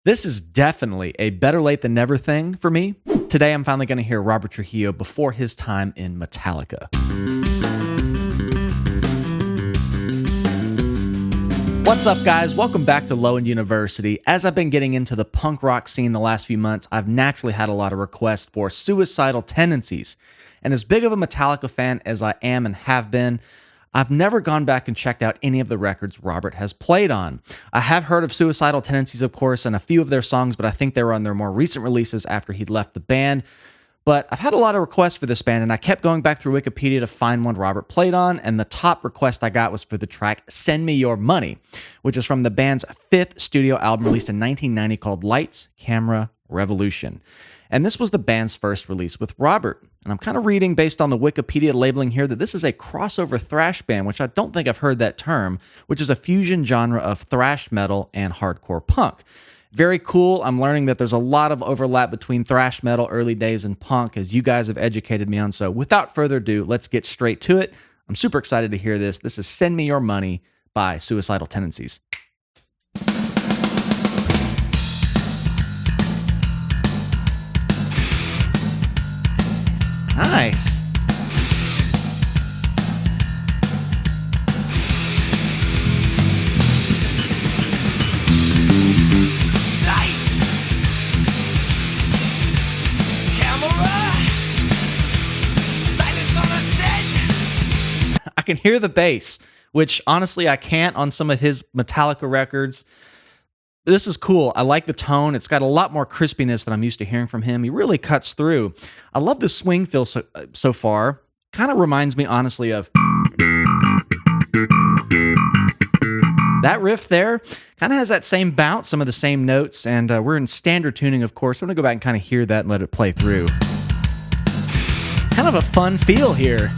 This is definitely a better late than never thing for me. Today, I'm finally going to hear Robert Trujillo before his time in Metallica. What's up, guys? Welcome back to Low End University. As I've been getting into the punk rock scene the last few months, I've naturally had a lot of requests for Suicidal Tendencies. And as big of a Metallica fan as I am and have been, I've never gone back and checked out any of the records Robert has played on. I have heard of Suicidal Tendencies, of course, and a few of their songs, but I think they were on their more recent releases after he'd left the band. But I've had a lot of requests for this band, and I kept going back through Wikipedia to find one Robert played on, and the top request I got was for the track Send Me Your Money, which is from the band's fifth studio album released in 1990 called Lights, Camera, Revolution. And this was the band's first release with Robert. And I'm kind of reading based on the Wikipedia labeling here that this is a crossover thrash band, which I don't think I've heard that term, which is a fusion genre of thrash metal and hardcore punk. Very cool. I'm learning that there's a lot of overlap between thrash metal, early days, and punk, as you guys have educated me on. So without further ado, let's get straight to it. I'm super excited to hear this. This is Send Me Your Money by Suicidal Tendencies. Nice. I can hear the bass, which honestly I can't on some of his Metallica records. This is cool. I like the tone. It's got a lot more crispiness than I'm used to hearing from him. He really cuts through. I love the swing feel so far. Kind of reminds me, honestly, of that riff there. Kind of has that same bounce, some of the same notes, and we're in standard tuning, of course. I'm going to go back and kind of hear that and let it play through. Kind of a fun feel here.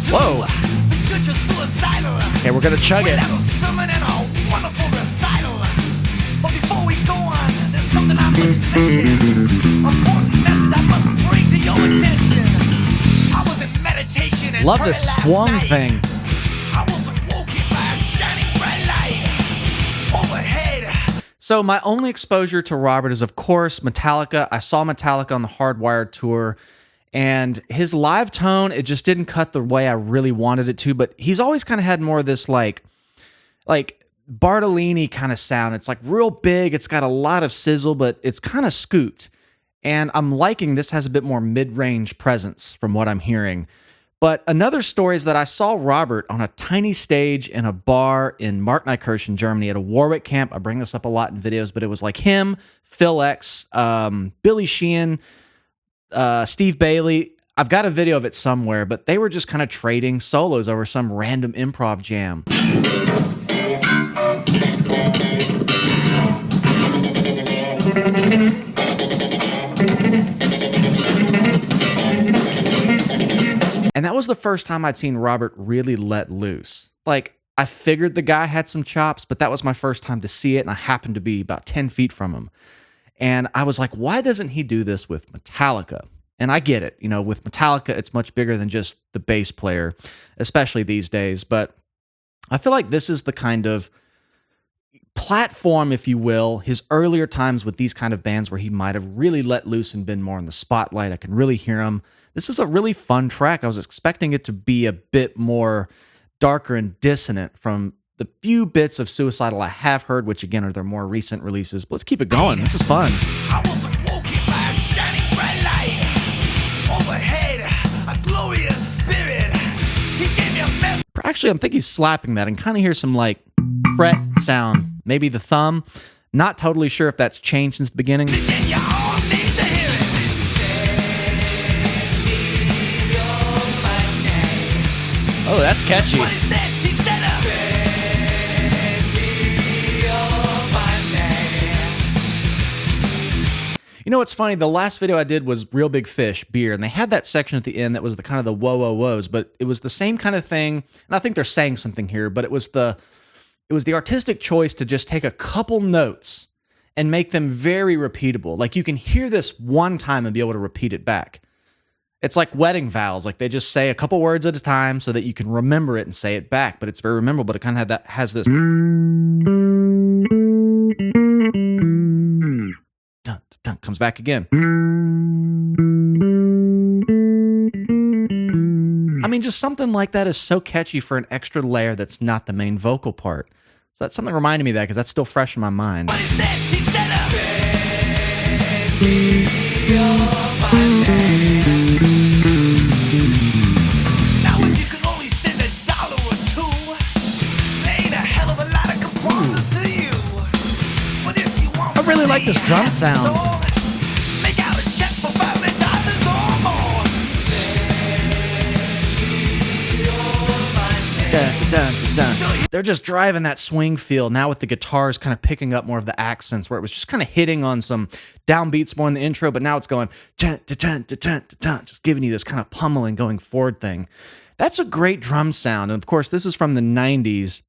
Whoa. Okay, we're gonna chug it. Love this swung thing. So my only exposure to Robert is, of course, Metallica. I saw Metallica on the Hardwired tour. And his live tone, it just didn't cut the way I really wanted it to. But he's always kind of had more of this like Bartolini kind of sound. It's like real big. It's got a lot of sizzle, but it's kind of scooped. And I'm liking this has a bit more mid-range presence from what I'm hearing. But another story is that I saw Robert on a tiny stage in a bar in Markneikirchen, Germany at a Warwick camp. I bring this up a lot in videos, but it was like him, Phil X, Billy Sheehan, Steve Bailey. I've got a video of it somewhere, but they were just kind of trading solos over some random improv jam. And that was the first time I'd seen Robert really let loose. Like, I figured the guy had some chops, but that was my first time to see it, and I happened to be about 10 feet from him. And I was like, why doesn't he do this with Metallica? And I get it. You know, with Metallica, it's much bigger than just the bass player, especially these days. But I feel like this is the kind of platform, if you will, his earlier times with these kind of bands where he might have really let loose and been more in the spotlight. I can really hear him. This is a really fun track. I was expecting it to be a bit more darker and dissonant from the few bits of Suicidal I have heard, which again are their more recent releases. But let's keep it going. This is fun. I wasn't walking by a shining bright light. Overhead, a glorious spirit. He gave me a mess. Actually, I think he's slapping that and kind of hear some like fret sound. Maybe the thumb. Not totally sure if that's changed since the beginning. Oh, that's catchy. You know what's funny? The last video I did was Real Big Fish beer, and they had that section at the end that was the kind of the whoa whoa whoas, but it was the same kind of thing. And I think they're saying something here, but it was the artistic choice to just take a couple notes and make them very repeatable. Like you can hear this one time and be able to repeat it back. It's like wedding vows. Like they just say a couple words at a time so that you can remember it and say it back. But it's very memorable. But it kind of has this. Dun, dun, comes back again. I mean, just something like that is so catchy for an extra layer that's not the main vocal part. So that's something reminded me of that because that's still fresh in my mind. What is that? He said now if you can only send $1 or $2, there ain't a hell of a lot of composers to you. But if you want I really like this drum sound. Make out a check for $5 or more. Dun, dun, dun, dun. They're just driving that swing feel now with the guitars kind of picking up more of the accents where it was just kind of hitting on some downbeats more in the intro, but now it's going dun, dun, dun, dun, dun, just giving you this kind of pummeling going forward thing. That's a great drum sound. And of course, this is from the 90s.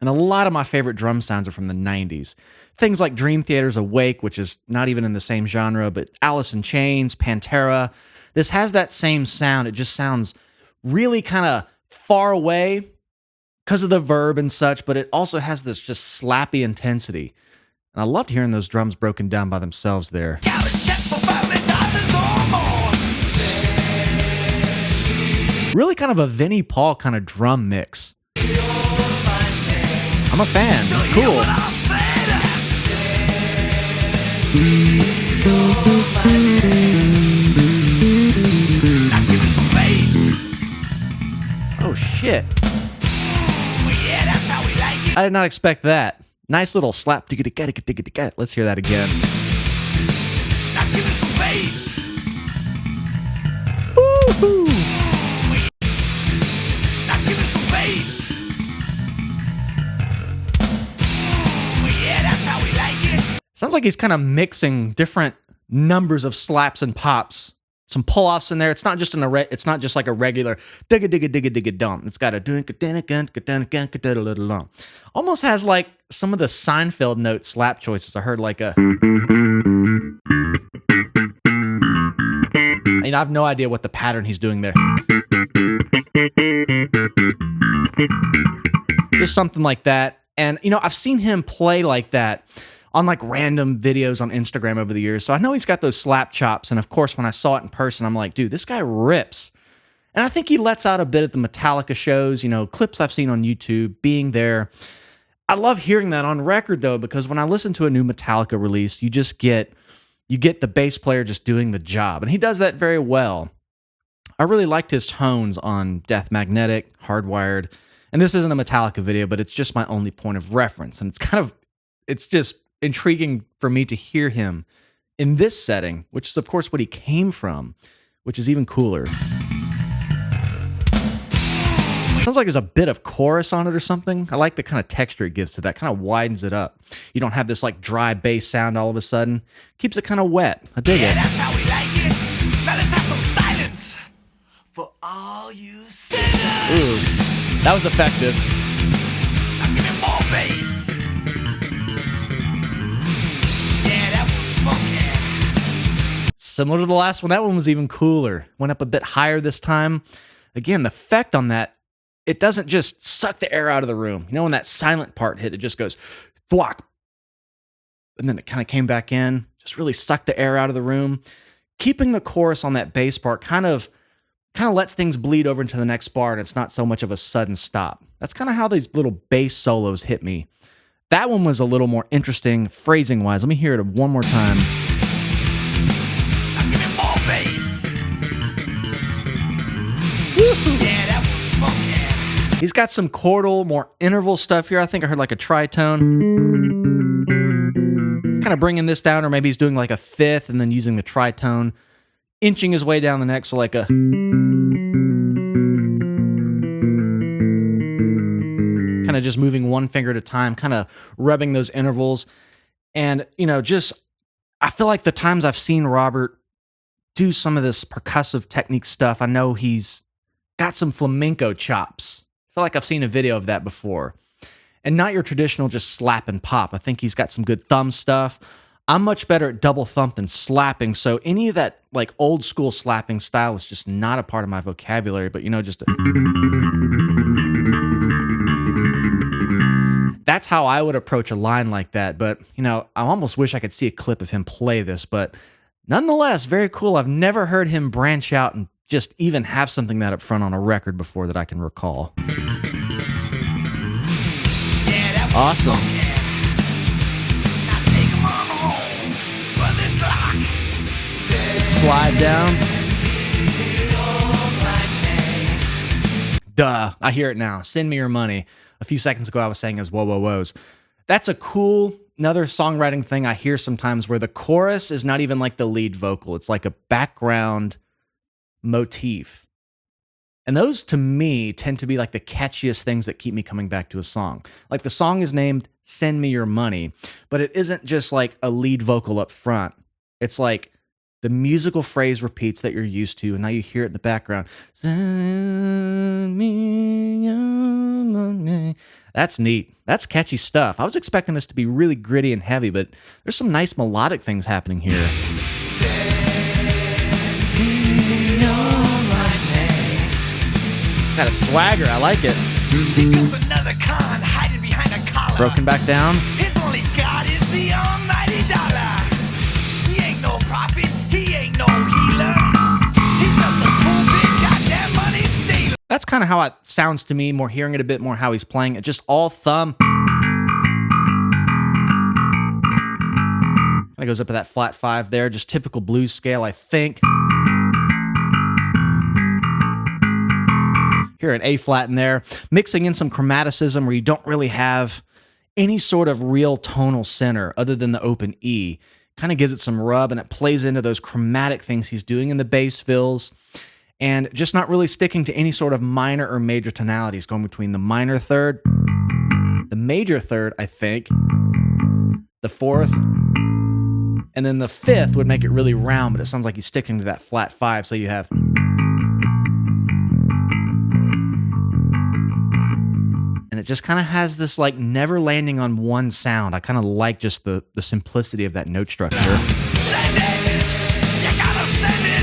And a lot of my favorite drum sounds are from the 90s. Things like Dream Theater's Awake, which is not even in the same genre, but Alice in Chains, Pantera. This has that same sound. It just sounds really kind of far away because of the verb and such, but it also has this just slappy intensity. And I loved hearing those drums broken down by themselves there. Got a check for $5 or more. Really kind of a Vinnie Paul kind of drum mix. I'm a fan. It's cool. Oh shit. Yeah, that's how we like it. I did not expect that. Nice little slap. Let's hear that again. Now give me some bass. Woo-hoo. Now give me some bass. Yeah, that's how we like it. Sounds like he's kind of mixing different numbers of slaps and pops. Some pull-offs in there. It's not just it's not just like a regular digga digga digga digga dum. It's got a almost has like some of the Seinfeld note slap choices. I heard like a. I have no idea what the pattern he's doing there. Just something like that. And you know, I've seen him play like that on like random videos on Instagram over the years. So I know he's got those slap chops. And of course, when I saw it in person, I'm like, dude, this guy rips. And I think he lets out a bit at the Metallica shows, you know, clips I've seen on YouTube, being there. I love hearing that on record though, because when I listen to a new Metallica release, you get the bass player just doing the job. And he does that very well. I really liked his tones on Death Magnetic, Hardwired. And this isn't a Metallica video, but it's just my only point of reference. And it's just intriguing for me to hear him in this setting, which is of course what he came from, which is even cooler. Sounds like there's a bit of chorus on it or something. I like the kind of texture it gives to that, kind of widens it up. You don't have this like dry bass sound all of a sudden. Keeps it kind of wet. I dig it. That's how we like it. Now let's have some silence for all you sinners. Ooh, that was effective. Now give me more bass. Similar to the last one, that one was even cooler. Went up a bit higher this time. Again, the effect on that, it doesn't just suck the air out of the room. You know, when that silent part hit, it just goes thwack. And then it kind of came back in, just really sucked the air out of the room. Keeping the chorus on that bass part kind of lets things bleed over into the next bar, and it's not so much of a sudden stop. That's kind of how these little bass solos hit me. That one was a little more interesting phrasing-wise. Let me hear it one more time. Bass. Yeah, that was funky. He's got some chordal, more interval stuff here. I think I heard like a tritone. He's kind of bringing this down, or maybe he's doing like a fifth and then using the tritone, inching his way down the neck, so like a... kind of just moving one finger at a time, kind of rubbing those intervals. And, you know, just... I feel like the times I've seen Robert do some of this percussive technique stuff, I know he's got some flamenco chops. I feel like I've seen a video of that before. And not your traditional just slap and pop. I think he's got some good thumb stuff. I'm much better at double thump than slapping, so any of that like old school slapping style is just not a part of my vocabulary, but just that's how I would approach a line like that. But, I almost wish I could see a clip of him play this, but nonetheless, very cool. I've never heard him branch out and just even have something that up front on a record before that I can recall. Awesome. Slide down. Duh, I hear it now. Send me your money. A few seconds ago, I was saying as whoa, whoa, whoas. That's a cool, another songwriting thing I hear sometimes where the chorus is not even like the lead vocal. It's like a background motif. And those, to me, tend to be like the catchiest things that keep me coming back to a song. Like the song is named Send Me Your Money, but it isn't just like a lead vocal up front. It's like the musical phrase repeats that you're used to, and now you hear it in the background. Send me your money. That's neat. That's catchy stuff. I was expecting this to be really gritty and heavy, but there's some nice melodic things happening here. Got a swagger. I like it. Another con hiding behind a collar. Broken back down. His only God is the almighty dollar. He ain't no prophet. He ain't no healer. He's just a cool big goddamn money stealer. That's kind of how it sounds to me, more hearing it a bit more how he's playing it. Just all thumb. Kind of goes up to that flat 5 there. Just typical blues scale, I think. Hear an A flat in there, mixing in some chromaticism where you don't really have any sort of real tonal center other than the open E. Kind of gives it some rub, and it plays into those chromatic things he's doing in the bass fills, and just not really sticking to any sort of minor or major tonalities, going between the minor third, the major third, I think, the fourth, and then the fifth would make it really round, but it sounds like he's sticking to that flat 5, so you have... And it just kind of has this like never landing on one sound. I kind of like just the simplicity of that note structure. Send it. You gotta send it.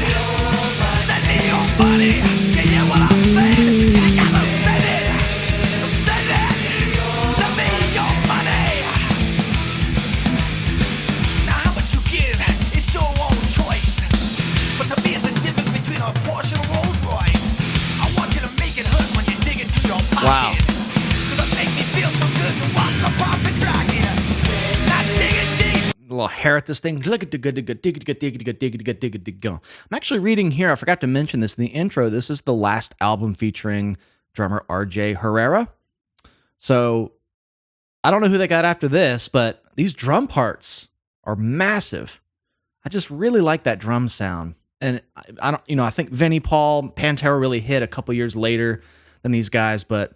Send me your money. You hear what I'm saying? You gotta send it. Send it. Send me your money. Now how much you give is your own choice. But to me it's the difference between a Porsche and a Rolls Royce. I want you to make it hurt when you dig into your pocket. Wow. A little hair at this thing. I'm actually reading here, I forgot to mention this in the intro, this is the last album featuring drummer RJ Herrera. So I don't know who they got after this, but these drum parts are massive. I just really like that drum sound. And I don't, I think Vinnie Paul, Pantera really hit a couple years later than these guys, but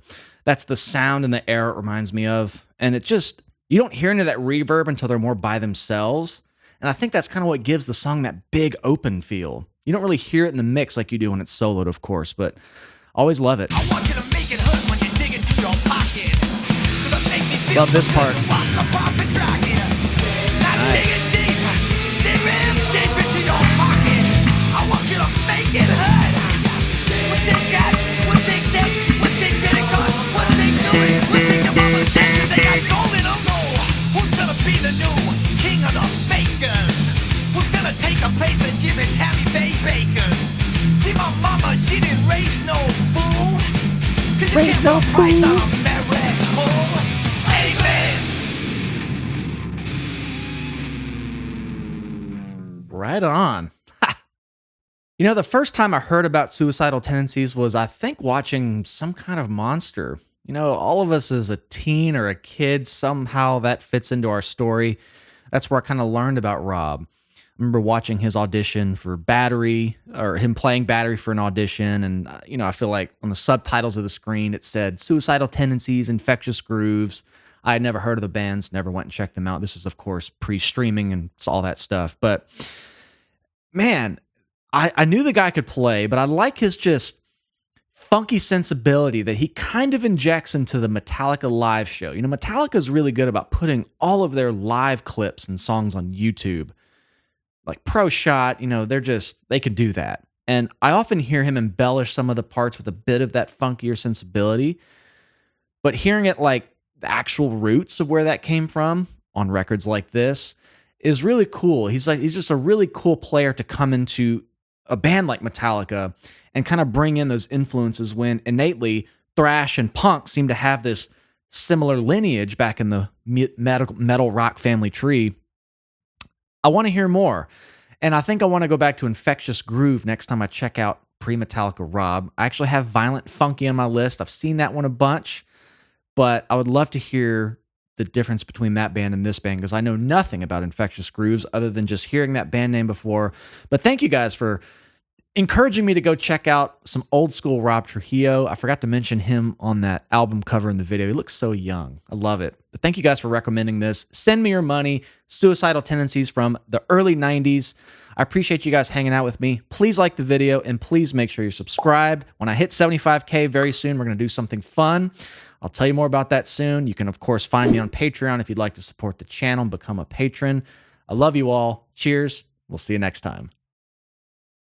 that's the sound and the air it reminds me of. And it just, you don't hear any of that reverb until they're more by themselves. And I think that's kind of what gives the song that big open feel. You don't really hear it in the mix like you do when it's soloed, of course, but always love it. I want you to make it hurt when you dig into your pocket. Love this part. Nice. Dig deep into your pocket. I want you to make it hurt. We'll take gas, we'll take dicks, we'll take credit cards, we'll take jewelry, we'll take your mama's dishes. They got gold in them. So who's gonna be the new king of the bakers? Who's gonna take the place of Jim and Tammy Faye Bakers? See my mama, she didn't raise no fool. Raise no fool. Right on. The first time I heard about Suicidal Tendencies was, I think, watching Some Kind of Monster. All of us as a teen or a kid, somehow that fits into our story. That's where I kind of learned about Rob. I remember watching his audition for Battery, or him playing Battery for an audition, and, I feel like on the subtitles of the screen, it said Suicidal Tendencies, Infectious Grooves. I had never heard of the bands, never went and checked them out. This is, of course, pre-streaming and it's all that stuff. But man, I knew the guy could play, but I like his just funky sensibility that he kind of injects into the Metallica live show. You know, Metallica is really good about putting all of their live clips and songs on YouTube. Like Pro Shot, you know, they can do that. And I often hear him embellish some of the parts with a bit of that funkier sensibility. But hearing it like the actual roots of where that came from on records like this is really cool. He's just a really cool player to come into a band like Metallica and kind of bring in those influences when innately thrash and punk seem to have this similar lineage back in the metal rock family tree. I want to hear more. And I think I want to go back to Infectious Groove next time I check out pre-Metallica Rob. I actually have Violent Funky on my list. I've seen that one a bunch, but I would love to hear the difference between that band and this band because I know nothing about Infectious Grooves other than just hearing that band name before. But thank you guys for encouraging me to go check out some old school Rob Trujillo. I forgot to mention him on that album cover in the video. He looks so young. I love it. But thank you guys for recommending this. Send me your money. Suicidal Tendencies from the early 90s. I appreciate you guys hanging out with me. Please like the video and please make sure you're subscribed. When I hit 75K very soon, we're going to do something fun. I'll tell you more about that soon. You can, of course, find me on Patreon if you'd like to support the channel and become a patron. I love you all. Cheers. We'll see you next time.